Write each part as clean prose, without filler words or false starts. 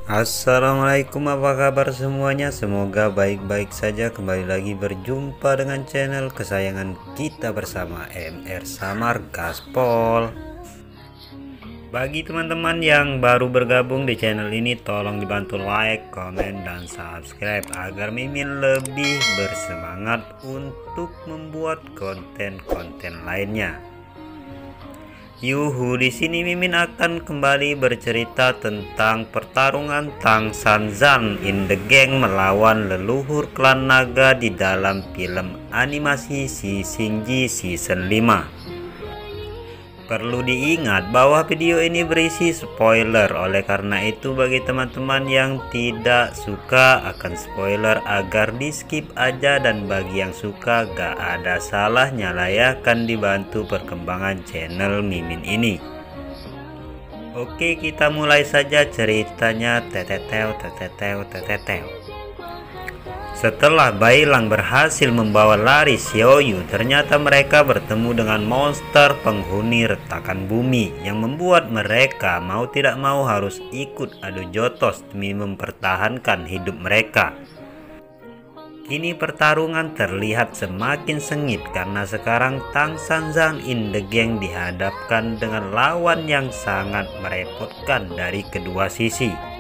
Assalamualaikum, apa kabar semuanya? Semoga baik-baik saja. Kembali lagi berjumpa dengan channel kesayangan kita bersama MR Samar Gaspol. Bagi teman-teman yang baru bergabung di channel ini, tolong dibantu like, komen, dan subscribe agar Mimin lebih bersemangat untuk membuat konten-konten lainnya. Yuhu, di sini Mimin akan kembali bercerita tentang pertarungan Tang Sanzan in the Gang melawan leluhur klan naga di dalam film animasi Shinji Season 5. Perlu diingat bahwa video ini berisi spoiler, oleh karena itu bagi teman-teman yang tidak suka akan spoiler agar di skip aja, dan bagi yang suka gak ada salahnya lah ya, akan dibantu perkembangan channel Mimin ini. Oke, kita mulai saja ceritanya. Setelah Bailang berhasil membawa lari Xiaoyu, ternyata mereka bertemu dengan monster penghuni retakan bumi yang membuat mereka mau tidak mau harus ikut adu jotos demi mempertahankan hidup mereka. Kini pertarungan terlihat semakin sengit karena sekarang Tang Sanzan in the Gang dihadapkan dengan lawan yang sangat merepotkan dari kedua sisi.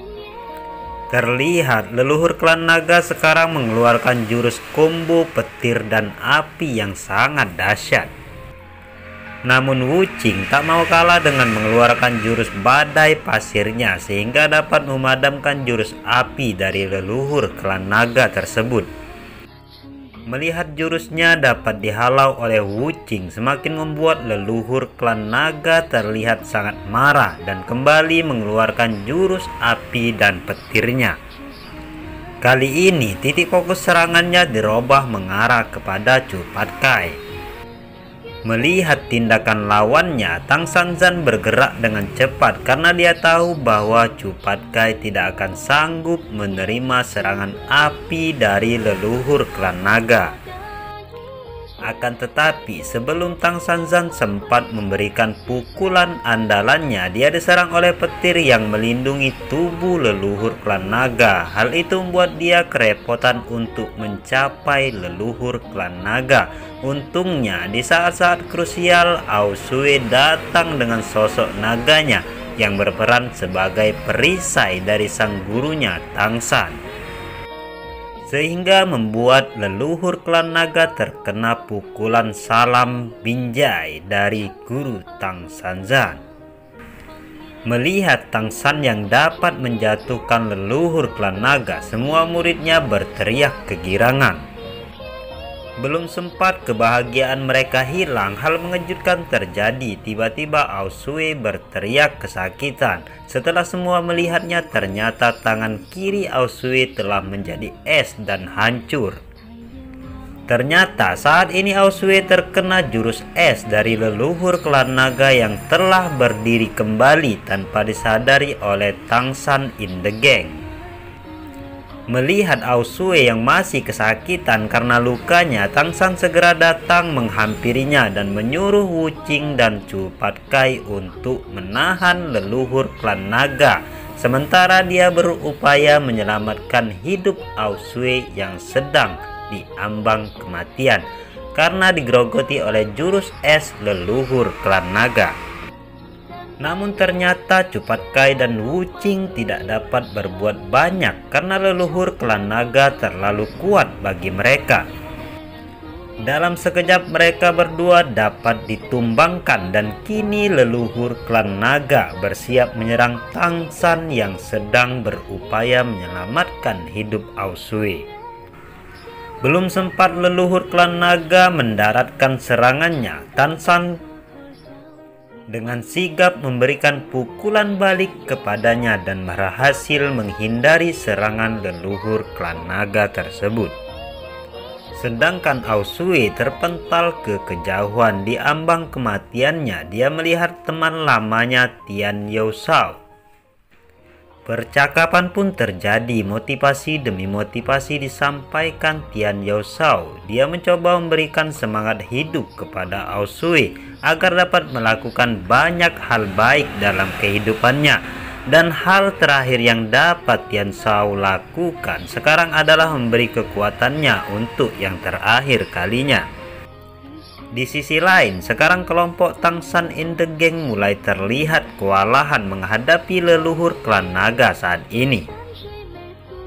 Terlihat leluhur klan naga sekarang mengeluarkan jurus combo petir dan api yang sangat dahsyat. Namun Wuqing tak mau kalah dengan mengeluarkan jurus badai pasirnya sehingga dapat memadamkan jurus api dari leluhur klan naga tersebut. Melihat jurusnya dapat dihalau oleh Wuqing semakin membuat leluhur klan naga terlihat sangat marah dan kembali mengeluarkan jurus api dan petirnya. Kali ini titik fokus serangannya dirubah mengarah kepada Chu Patkai. Melihat tindakan lawannya, Tang Sanzan bergerak dengan cepat karena dia tahu bahwa Chu Patkai tidak akan sanggup menerima serangan api dari leluhur klan naga. Akan tetapi sebelum Tang Sanzan sempat memberikan pukulan andalannya, dia diserang oleh petir yang melindungi tubuh leluhur klan naga. Hal itu membuat dia kerepotan untuk mencapai leluhur klan naga. Untungnya di saat-saat krusial Ao Sui datang dengan sosok naganya yang berperan sebagai perisai dari sang gurunya Tang San, sehingga membuat leluhur klan naga terkena pukulan salam binjai dari guru Tang Sanzan. Melihat Tang San yang dapat menjatuhkan leluhur klan naga, semua muridnya berteriak kegirangan. Belum sempat kebahagiaan mereka hilang, hal mengejutkan terjadi. Tiba-tiba Ao Sui berteriak kesakitan. Setelah semua melihatnya, ternyata tangan kiri Ao Sui telah menjadi es dan hancur. Ternyata saat ini Ao Sui terkena jurus es dari leluhur klan naga yang telah berdiri kembali tanpa disadari oleh Tang San in the Gang. Melihat Ao Sui yang masih kesakitan karena lukanya, Tang San segera datang menghampirinya dan menyuruh Wuqing dan Chu Patkai untuk menahan leluhur klan naga, sementara dia berupaya menyelamatkan hidup Ao Sui yang sedang diambang kematian karena digerogoti oleh jurus es leluhur klan naga. Namun ternyata Chu Patkai dan Wuqing tidak dapat berbuat banyak karena leluhur klan naga terlalu kuat bagi mereka. Dalam sekejap mereka berdua dapat ditumbangkan dan kini leluhur klan naga bersiap menyerang Tang San yang sedang berupaya menyelamatkan hidup Ao Sui. Belum sempat leluhur klan naga mendaratkan serangannya, Tang San dengan sigap memberikan pukulan balik kepadanya dan berhasil menghindari serangan leluhur klan naga tersebut. Sedangkan Ao Sui terpental ke kejauhan di ambang kematiannya. Dia melihat teman lamanya Tian Yao Shao. Percakapan pun terjadi, motivasi demi motivasi disampaikan Tian Yao Shao. Dia mencoba memberikan semangat hidup kepada Ao Sui agar dapat melakukan banyak hal baik dalam kehidupannya. Dan hal terakhir yang dapat Tian Shao lakukan sekarang adalah memberi kekuatannya untuk yang terakhir kalinya. Di sisi lain, sekarang kelompok Tang San in the Gang mulai terlihat kewalahan menghadapi leluhur klan naga saat ini.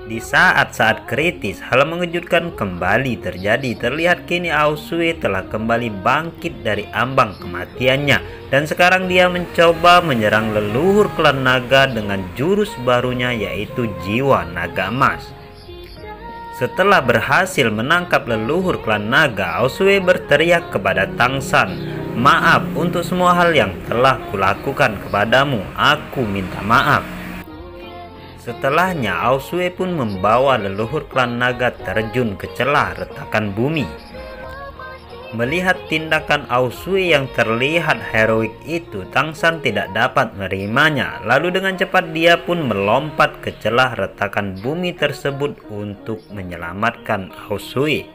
Di saat-saat kritis, hal mengejutkan kembali terjadi. Terlihat kini Aosue telah kembali bangkit dari ambang kematiannya, dan sekarang dia mencoba menyerang leluhur klan naga dengan jurus barunya, yaitu Jiwa Naga Emas. Setelah berhasil menangkap leluhur klan naga, Aosue berteriak kepada Tang San, "Maaf untuk semua hal yang telah kulakukan kepadamu, aku minta maaf." Setelahnya, Aosue pun membawa leluhur klan naga terjun ke celah retakan bumi. Melihat tindakan Aosue yang terlihat heroik itu, Tang San tidak dapat menerimanya. Lalu dengan cepat dia pun melompat ke celah retakan bumi tersebut untuk menyelamatkan Aosue.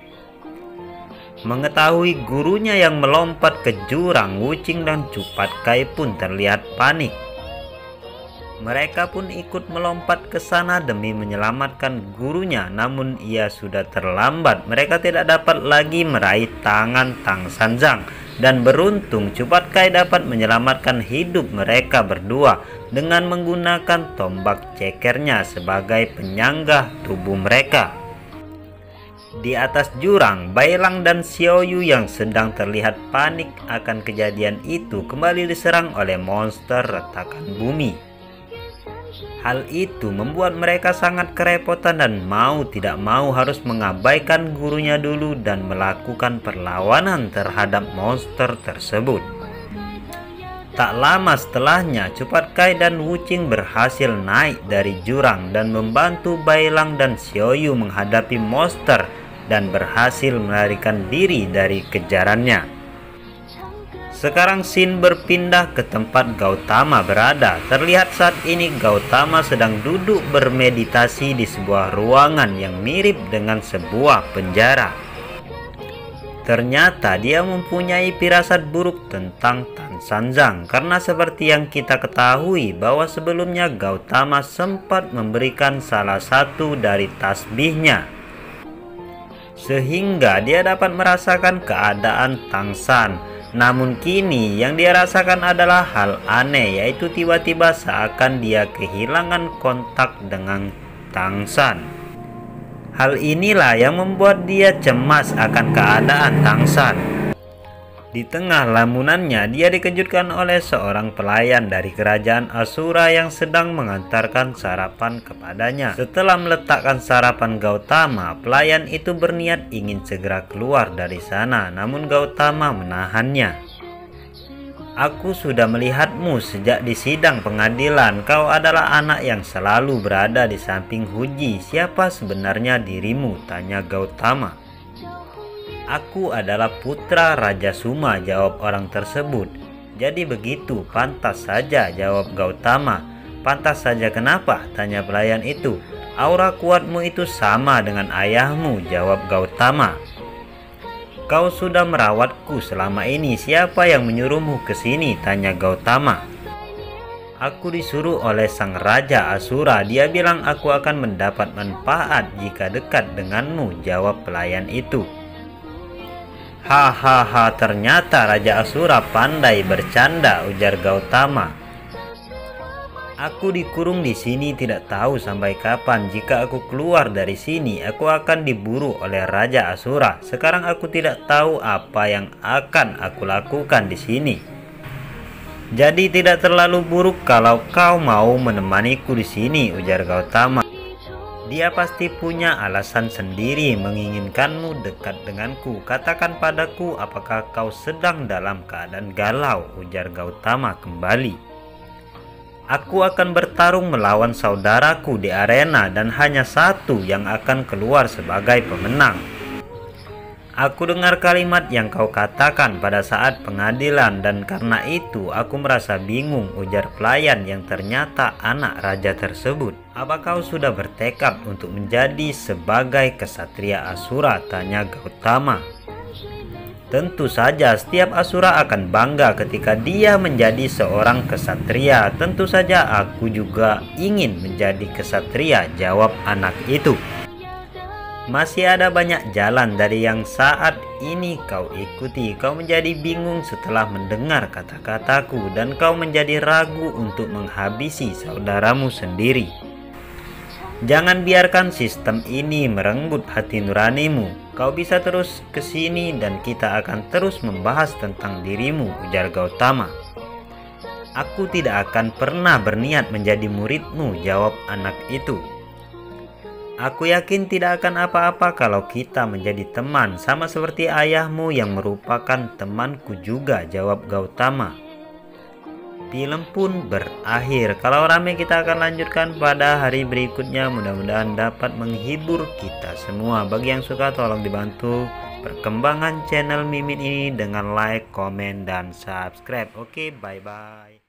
Mengetahui gurunya yang melompat ke jurang, Wuqing dan Chu Patkai pun terlihat panik. Mereka pun ikut melompat ke sana demi menyelamatkan gurunya, namun ia sudah terlambat. Mereka tidak dapat lagi meraih tangan Tang Sanzang, dan beruntung Chu Patkai dapat menyelamatkan hidup mereka berdua dengan menggunakan tombak cekernya sebagai penyangga tubuh mereka. Di atas jurang, Bai Lang dan Xiao Yu yang sedang terlihat panik akan kejadian itu kembali diserang oleh monster retakan bumi. Hal itu membuat mereka sangat kerepotan dan mau tidak mau harus mengabaikan gurunya dulu dan melakukan perlawanan terhadap monster tersebut. Tak lama setelahnya, Chu Patkai dan Wuqing berhasil naik dari jurang dan membantu Bai Lang dan Xiao Yu menghadapi monster dan berhasil melarikan diri dari kejarannya. Sekarang scene berpindah ke tempat Gautama berada. Terlihat saat ini Gautama sedang duduk bermeditasi di sebuah ruangan yang mirip dengan sebuah penjara. Ternyata dia mempunyai firasat buruk tentang Tan Sanzang, karena seperti yang kita ketahui bahwa sebelumnya Gautama sempat memberikan salah satu dari tasbihnya, sehingga dia dapat merasakan keadaan Tang San. Namun kini yang dia rasakan adalah hal aneh, yaitu tiba-tiba seakan dia kehilangan kontak dengan Tang San. Hal inilah yang membuat dia cemas akan keadaan Tang San. Di tengah lamunannya, dia dikejutkan oleh seorang pelayan dari kerajaan Asura yang sedang mengantarkan sarapan kepadanya. Setelah meletakkan sarapan Gautama, pelayan itu berniat ingin segera keluar dari sana, namun Gautama menahannya. "Aku sudah melihatmu sejak di sidang pengadilan. Kau adalah anak yang selalu berada di samping Huji. Siapa sebenarnya dirimu?" tanya Gautama. "Aku adalah putra Raja Suma," jawab orang tersebut. "Jadi begitu, pantas saja," jawab Gautama. "Pantas saja kenapa?" tanya pelayan itu. "Aura kuatmu itu sama dengan ayahmu," jawab Gautama. "Kau sudah merawatku selama ini. Siapa yang menyuruhmu ke sini?" tanya Gautama. "Aku disuruh oleh sang Raja Asura. Dia bilang aku akan mendapat manfaat jika dekat denganmu," jawab pelayan itu. "Hahaha, ternyata Raja Asura pandai bercanda," ujar Gautama. "Aku dikurung di sini tidak tahu sampai kapan. Jika aku keluar dari sini, aku akan diburu oleh Raja Asura. Sekarang aku tidak tahu apa yang akan aku lakukan di sini. Jadi tidak terlalu buruk kalau kau mau menemaniku di sini," ujar Gautama. "Dia pasti punya alasan sendiri menginginkanmu dekat denganku. Katakan padaku, apakah kau sedang dalam keadaan galau?" ujar Gautama kembali. "Aku akan bertarung melawan saudaraku di arena dan hanya satu yang akan keluar sebagai pemenang. Aku dengar kalimat yang kau katakan pada saat pengadilan dan karena itu aku merasa bingung," ujar pelayan yang ternyata anak raja tersebut. "Apa kau sudah bertekad untuk menjadi sebagai kesatria Asura?" tanya Gautama. Tentu saja setiap Asura akan bangga ketika dia menjadi seorang kesatria. Tentu saja aku juga ingin menjadi kesatria, jawab anak itu. Masih ada banyak jalan dari yang saat ini kau ikuti. Kau menjadi bingung setelah mendengar kata-kataku, dan kau menjadi ragu untuk menghabisi saudaramu sendiri. Jangan biarkan sistem ini merenggut hati nuranimu. Kau bisa terus ke sini dan kita akan terus membahas tentang dirimu, ujar Gautama. Aku tidak akan pernah berniat menjadi muridmu, jawab anak itu. Aku yakin tidak akan apa-apa kalau kita menjadi teman, sama seperti ayahmu yang merupakan temanku juga, jawab Gautama. Film pun berakhir. Kalau rame kita akan lanjutkan pada hari berikutnya. Mudah-mudahan dapat menghibur kita semua. Bagi yang suka tolong dibantu perkembangan channel Mimin ini dengan like, komen, dan subscribe. Oke, bye-bye.